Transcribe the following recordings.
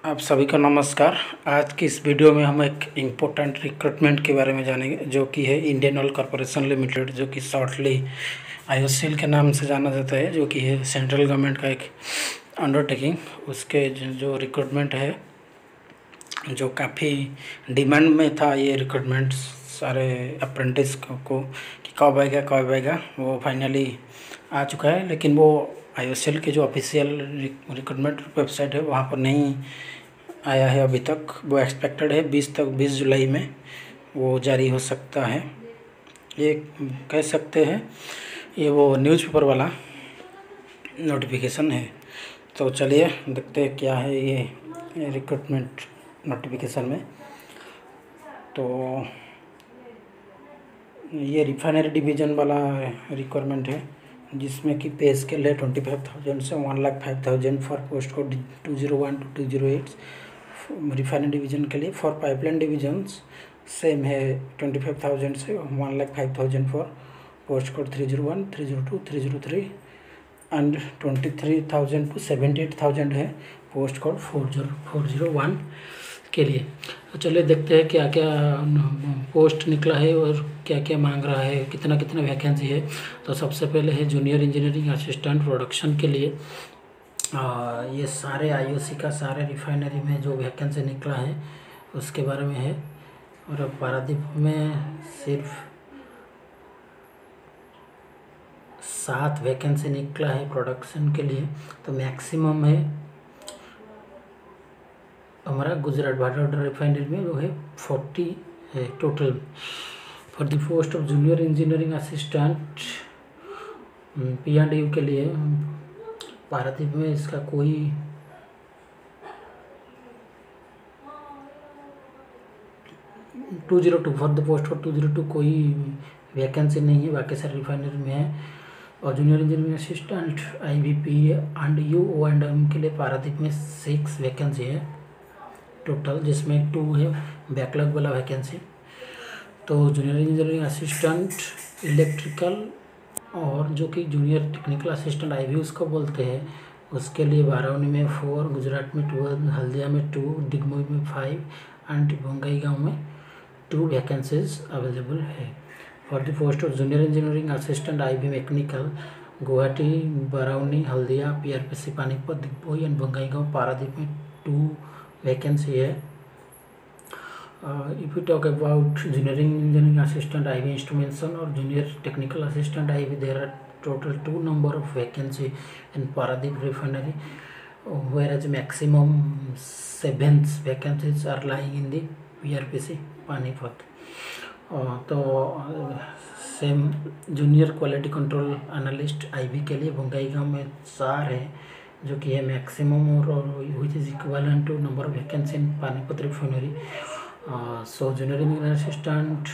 आप सभी को नमस्कार। आज की इस वीडियो में हम एक इम्पोर्टेंट रिक्रूटमेंट के बारे में जानेंगे, जो कि है इंडियन ऑयल कॉरपोरेशन लिमिटेड, जो कि शॉर्टली आईओसीएल के नाम से जाना जाता है, जो कि है सेंट्रल गवर्नमेंट का एक अंडरटेकिंग। उसके जो रिक्रूटमेंट है, जो काफ़ी डिमांड में था ये रिक्रूटमेंट सारे अप्रेंटिस को कि कब आएगा, वो फाइनली आ चुका है। लेकिन वो आईओसीएल के जो ऑफिशियल रिक्रूटमेंट वेबसाइट है वहाँ पर नहीं आया है अभी तक। वो एक्सपेक्टेड है 20 जुलाई में वो जारी हो सकता है। ये कह सकते हैं ये वो न्यूज़पेपर वाला नोटिफिकेशन है। तो चलिए देखते हैं क्या है ये रिक्रूटमेंट नोटिफिकेशन में। तो ये रिफाइनरी डिवीज़न वाला रिक्वायरमेंट है, जिसमें कि पे स्केल है 25,000 से 1,05,000 for post code 201 to 208 refinery division के लिए। फॉर पाइपलाइन डिवीजन्स सेम है 25,000 से 1,05,000 for post code 301, 302, 303 and 23,000 to 78,000 है पोस्ट कोड 40401 के लिए। तो चलिए देखते हैं क्या क्या पोस्ट निकला है और क्या क्या मांग रहा है, कितना कितना वैकेंसी है। तो सबसे पहले है जूनियर इंजीनियरिंग असिस्टेंट प्रोडक्शन के लिए। ये सारे आईओसी का सारे रिफाइनरी में जो वैकेंसी निकला है उसके बारे में है। और पारादीप में सिर्फ 7 वैकेंसी निकला है प्रोडक्शन के लिए। तो मैक्सिमम है हमारा गुजरात वाटर रिफाइनरी में, वो है 40 है total. For the post of junior engineering assistant P&U के लिए पारादीप में इसका कोई फॉर द पोस्ट ऑफ 202 कोई वैकेंसी नहीं है, बाकी सारे रिफाइनरी में है। और junior engineering assistant IBP and UO&M के लिए पारादीप में 6 वैकेंसी है टोटल, जिसमें 2 है बैकलॉग वाला वैकेंसी। तो जूनियर इंजीनियरिंग असिस्टेंट इलेक्ट्रिकल और जो कि जूनियर टेक्निकल असिस्टेंट IB उसको बोलते हैं, उसके लिए बारावनी में 4, गुजरात में 12, हल्दिया में 2, डिगमोई में 5 एंड बंगाईगांव में 2 वैकेंसीज अवेलेबल है। For the post of junior engineering assistant IB mechanical Guwahati, Barauni, Haldia, PRPC Panipat, Digboi and Bongaigaon Paradip में 2 वैकेंसी है। If you talk about junior engineering assistant IB instrumentation और junior technical assistant IB, there are total 2 number of vacancy in Paradip refinery, whereas maximum 7 vacancies are lying in the PRPC Panipat. तो same junior quality control analyst IB के लिए बंगाईगांव में 4 है, जो कि है maximum और which is equivalent to number of vacancy in Panipat refinery. So junior engineer assistant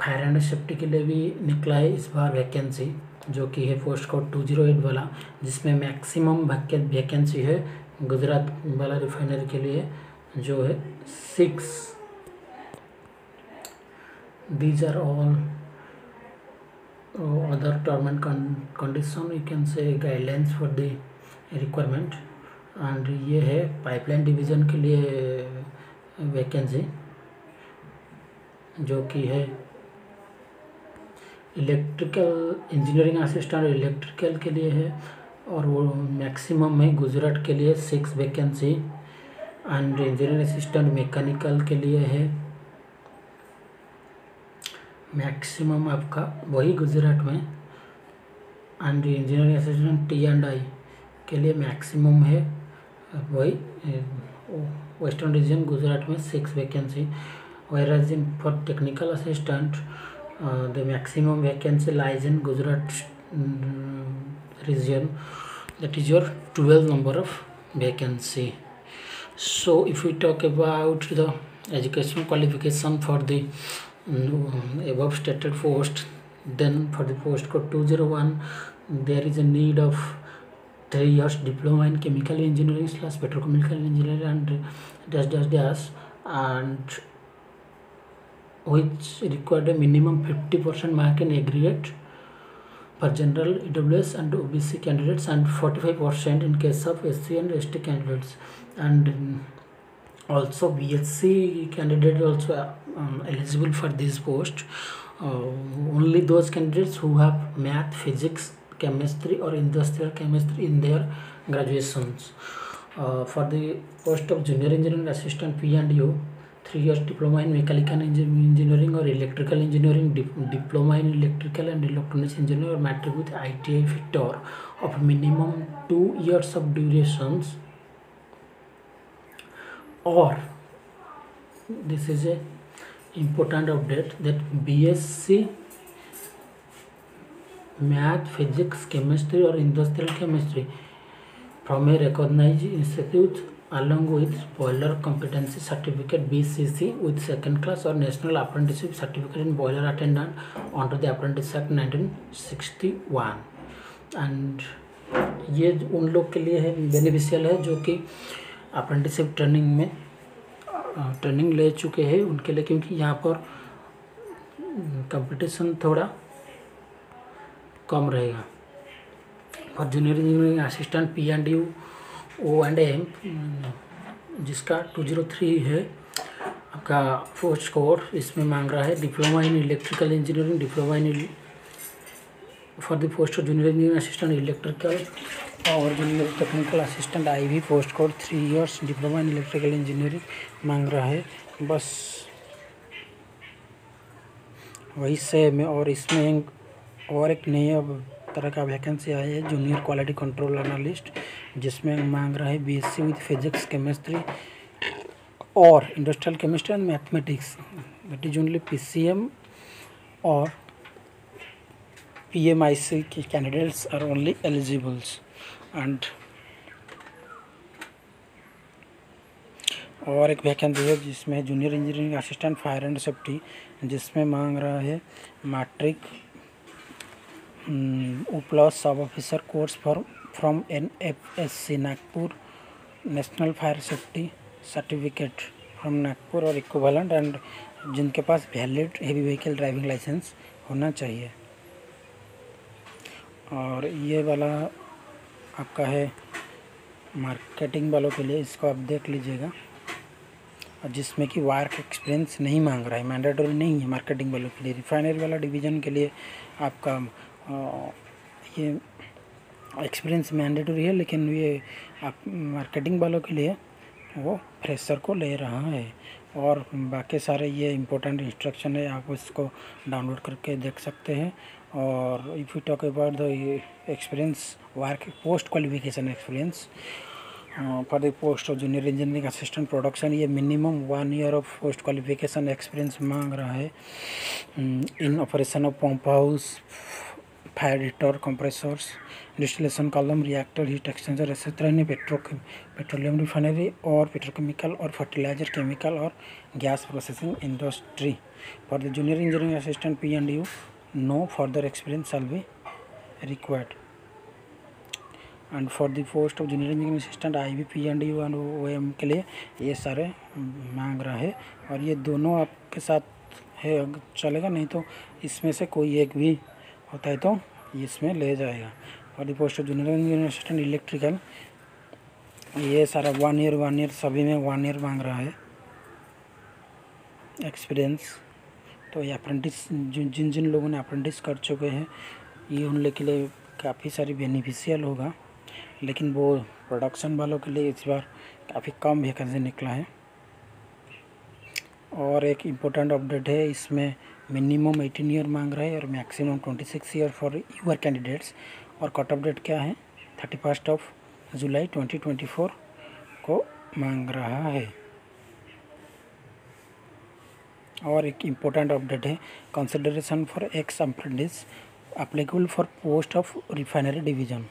fire and safety के लिए भी निकला है इस बार वैकेंसी, जो कि है पोस्ट कोड 208 वाला, जिसमें मैक्सिमम वैकेंसी है गुजरात वाला रिफाइनरी के लिए, जो है 6। These are all other term and condition, you can say guidelines for the requirement. And ये है पाइपलाइन डिवीज़न के लिए वैकेंसी, जो कि है इलेक्ट्रिकल इंजीनियरिंग असिस्टेंट इलेक्ट्रिकल के लिए है, और वो मैक्सिमम है गुजरात के लिए 6 vacancy. And engineering assistant mechanical के लिए है मैक्सिमम आपका वही गुजरात में। एंड इंजीनियरिंग असिस्टेंट T&I के लिए मैक्सिमम है वही वेस्टर्न रीजन गुजरात में 6 vacancy. whereas in for technical assistant the maximum vacancy lies in Gujarat region, that is your 12 number of vacancy. So if we talk about the educational qualification for the above stated post, then for the post code 201 there is a need of 3 years diploma in chemical engineering / petrochemical engineering and dash and which required a minimum 50% mark in aggregate for general EWS and OBC candidates and 45% in case of SC and ST candidates, and Also BSc candidate also eligible for this post. Only those candidates who have math, physics, chemistry or industrial chemistry in their graduations. For the post of junior engineering assistant P&U, 3 years diploma in mechanical engineering or electrical engineering, diploma in electrical and electronics engineering, or matric with ITI fitter of minimum 2 years of durations, or this is a important update that BSc math, physics, chemistry or industrial chemistry from a recognized institute along with boiler competency certificate BCC with second class or national apprenticeship certificate in boiler attendant under the Apprentice Act 1961, and ये उन लोग के लिए है beneficial है जो कि apprenticeship training में ट्रेनिंग ले चुके हैं उनके लिए, क्योंकि यहाँ पर कंपटीशन थोड़ा कम रहेगा। For junior engineering assistant P&U O&M जिसका 203 है आपका पोस्ट कोड, इसमें मांग रहा है diploma in electrical engineering, diploma in for the post of junior engineering assistant electrical और junior technical assistant IV post code 3 years, diploma in electrical engineering मांग रहा है बस वही सेम है। और इसमें और एक नया तरह का वैकेंसी आया है जूनियर क्वालिटी कंट्रोल एनालिस्ट, जिसमें मांग रहा है BSc विद फिजिक्स केमिस्ट्री और industrial chemistry and mathematics, that is only PCM और PMIC के candidates are only eligibles. And और एक वैकेंसी है जिसमें junior engineering assistant fire and safety, जिसमें मांग रहा है matric plus sub officer course from NFSC Nagpur, national fire safety certificate from Nagpur और इक्विवेलेंट, एंड जिनके पास valid heavy vehicle driving licence होना चाहिए। और ये वाला आपका है मार्केटिंग वालों के लिए, इसको आप देख लीजिएगा, और जिसमें कि वर्क एक्सपीरियंस नहीं मांग रहा है, मैंडेटरी नहीं है मार्केटिंग वालों के लिए। रिफाइनरी वाला डिवीज़न के लिए आपका ये एक्सपीरियंस मैंडेटरी है, लेकिन ये आप मार्केटिंग वालों के लिए वो फ्रेशर को ले रहा है। और बाकी सारे ये इम्पोर्टेंट इंस्ट्रक्शन है, आप उसको डाउनलोड करके देख सकते हैं। और if you talk about the experience work post qualification experience for the post of junior engineering assistant production, ये minimum 1 year of post qualification experience मांग रहा है in operation of pump house, fire heater, compressors, distillation column, reactor, heat exchanger etcetera in petroleum refinery और petrochemical और fertilizer chemical और gas processing industry. For the junior engineering assistant P&U no further experience shall be required. And for the post of junior engineering assistant IV P&U and OM के लिए ये सारे मांग रहा है। और ये दोनों आपके साथ है चलेगा, नहीं तो इसमें से कोई एक भी होता है तो इसमें ले जाएगा। For the post of junior engineering assistant electrical, ये सारा 1 ईयर सभी में 1 ईयर मांग रहा है एक्सपीरियंस। तो ये अप्रेंटिस जिन जिन लोगों ने अप्रेंटिस कर चुके हैं ये उन लोग के लिए काफ़ी सारी बेनिफिशियल होगा, लेकिन वो प्रोडक्शन वालों के लिए इस बार काफ़ी कम वैकेंसी निकला है। और एक इम्पोर्टेंट अपडेट है, इसमें मिनिमम 18 ईयर मांग रहा है और maximum 26 year for your candidates. और कट ऑफ डेट क्या है 31 जुलाई 2024 को मांग रहा है। और एक इम्पोर्टेंट अपडेट है, consideration for x apprentice applicable for post of refinery division.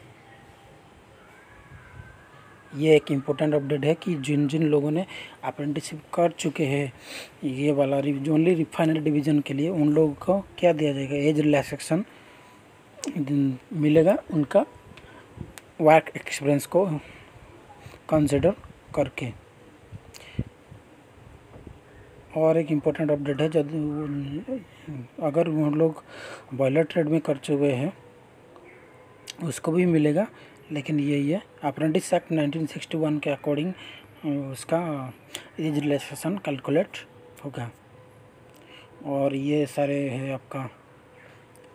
ये एक इम्पोर्टेंट अपडेट है कि जिन जिन लोगों ने अप्रेंटिसशिप कर चुके हैं ये वाला ओनली रिफाइनरी डिवीज़न के लिए, उन लोगों को क्या दिया जाएगा, एज रिलैक्सेशन मिलेगा उनका वर्क एक्सपीरियंस को कंसिडर करके। और एक इम्पोर्टेंट अपडेट है, जब अगर वो लोग बॉयलर ट्रेड में कर चुके हैं उसको भी मिलेगा, लेकिन ये अप्रेंटिस एक्ट 1961 के अकॉर्डिंग उसका एज रिलैक्सेशन कैलकुलेट होगा। और ये सारे है आपका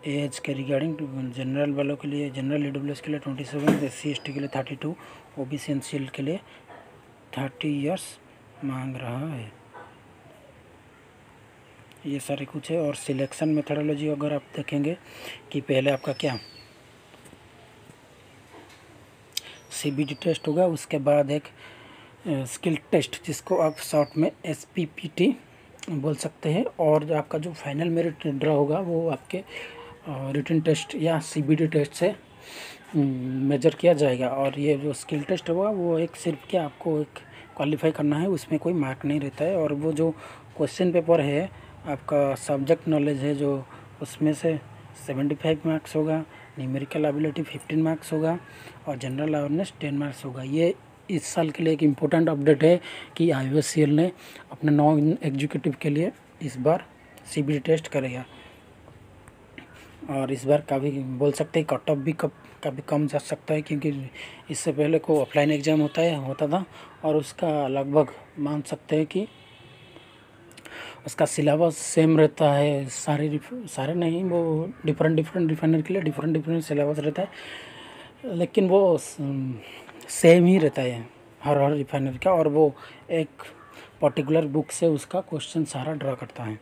एज के रिगार्डिंग जनरल वालों के लिए, जनरल EWS के लिए 27, SC/ST के लिए 32, OBC NCL के लिए 30 इयर्स मांग रहा है। ये सारे कुछ है। और सिलेक्शन मेथडोलॉजी अगर आप देखेंगे कि पहले आपका क्या CBT टेस्ट होगा, उसके बाद एक स्किल टेस्ट जिसको आप शॉर्ट में SPPT बोल सकते हैं, और जो आपका जो फाइनल मेरिट ड्रा होगा वो आपके रिटन टेस्ट या CBT टेस्ट से मेजर किया जाएगा। और ये जो स्किल टेस्ट होगा वो एक सिर्फ क्या आपको एक क्वालिफाई करना है, उसमें कोई मार्क नहीं रहता है। और वो जो क्वेश्चन पेपर है आपका सब्जेक्ट नॉलेज है जो, उसमें से 75 मार्क्स होगा, न्यूमेरिकल एबिलिटी 15 मार्क्स होगा और जनरल अवेयरनेस 10 मार्क्स होगा। ये इस साल के लिए एक इम्पोर्टेंट अपडेट है कि IOSCL ने अपने नॉन एग्जीक्यूटिव के लिए इस बार CBT टेस्ट करेगा। और इस बार काफ़ी बोल सकते हैं कट ऑफ भी काफ़ी कम जा सकता है, क्योंकि इससे पहले को ऑफलाइन एग्ज़ाम होता था और उसका लगभग मान सकते हैं कि उसका सिलेबस सेम रहता है। सारे नहीं, वो डिफरेंट रिफाइनर के लिए डिफरेंट सिलेबस रहता है, लेकिन वो सेम ही रहता है हर रिफाइनर का। और वो एक पर्टिकुलर बुक से उसका क्वेश्चन सारा ड्रा करता है।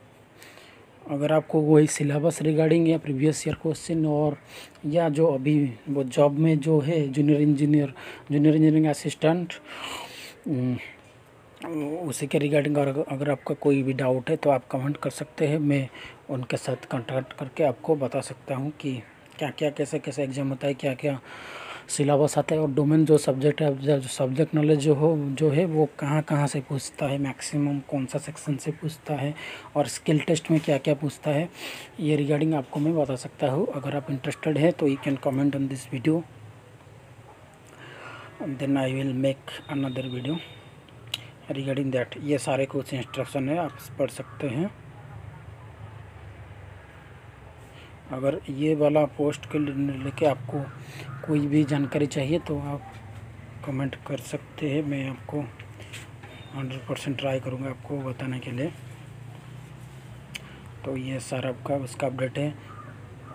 अगर आपको वही सिलेबस रिगार्डिंग या प्रीवियस ईयर क्वेश्चन और या जो अभी वो जॉब में जो है जूनियर इंजीनियरिंग असिस्टेंट, उसी के रिगार्डिंग अगर आपका कोई भी डाउट है तो आप कमेंट कर सकते हैं। मैं उनके साथ कांटेक्ट करके आपको बता सकता हूं कि क्या क्या कैसे एग्ज़ाम होता है, क्या क्या सिलेबस आता है, और डोमेन जो सब्जेक्ट है, जो सब्जेक्ट नॉलेज जो है वो कहाँ से पूछता है, मैक्सिमम कौन सा सेक्शन से पूछता है, और स्किल टेस्ट में क्या क्या पूछता है, ये रिगार्डिंग आपको मैं बता सकता हूँ। अगर आप इंटरेस्टेड है तो you can comment on this video, then I will make another video regarding that. ये सारे कुछ इंस्ट्रक्शन है, आप पढ़ सकते हैं। अगर ये वाला पोस्ट के लेके आपको कोई भी जानकारी चाहिए तो आप कमेंट कर सकते हैं। मैं आपको 100% ट्राई करूँगा आपको बताने के लिए। तो ये सारा आपका उसका अपडेट है।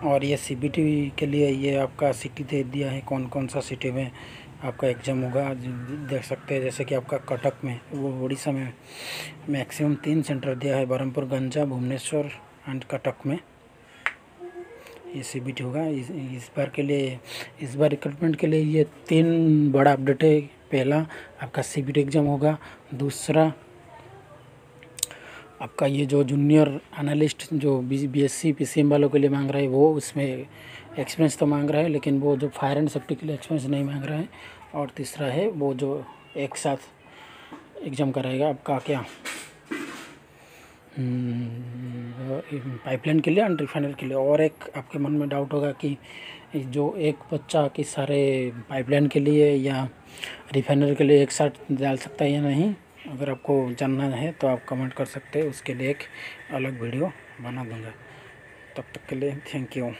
और ये CBT के लिए ये आपका सिटी दे दिया है, कौन कौन सा सिटी में आपका एग्ज़ाम होगा देख सकते हैं। जैसे कि आपका कटक में, वो उड़ीसा में मैक्सिमम 3 सेंटर दिया है, बरहमपुर, गंजा, भुवनेश्वर एंड कटक में ये CBT होगा। इस बार के लिए, इस बार रिक्रूटमेंट के लिए ये 3 बड़ा अपडेट है। पहला आपका CBT एग्ज़ाम होगा, दूसरा आपका ये जो जूनियर एनालिस्ट जो BSc PCM वालों के लिए मांग रहा है वो, उसमें एक्सपीरियंस तो मांग रहा है लेकिन वो जो फायर एंड सेफ्टी के लिए एक्सपीरियंस नहीं मांग रहा है। और तीसरा है वो जो एक साथ एग्ज़ाम कराएगा आपका क्या पाइपलाइन के लिए एंड रिफाइनर के लिए। और एक आपके मन में डाउट होगा कि जो एक बच्चा कि सारे पाइपलाइन के लिए या रिफाइनर के लिए एक साथ डाल सकता है या नहीं, अगर आपको जानना है तो आप कमेंट कर सकते हैं, उसके लिए एक अलग वीडियो बना दूंगा। तब तक के लिए थैंक यू।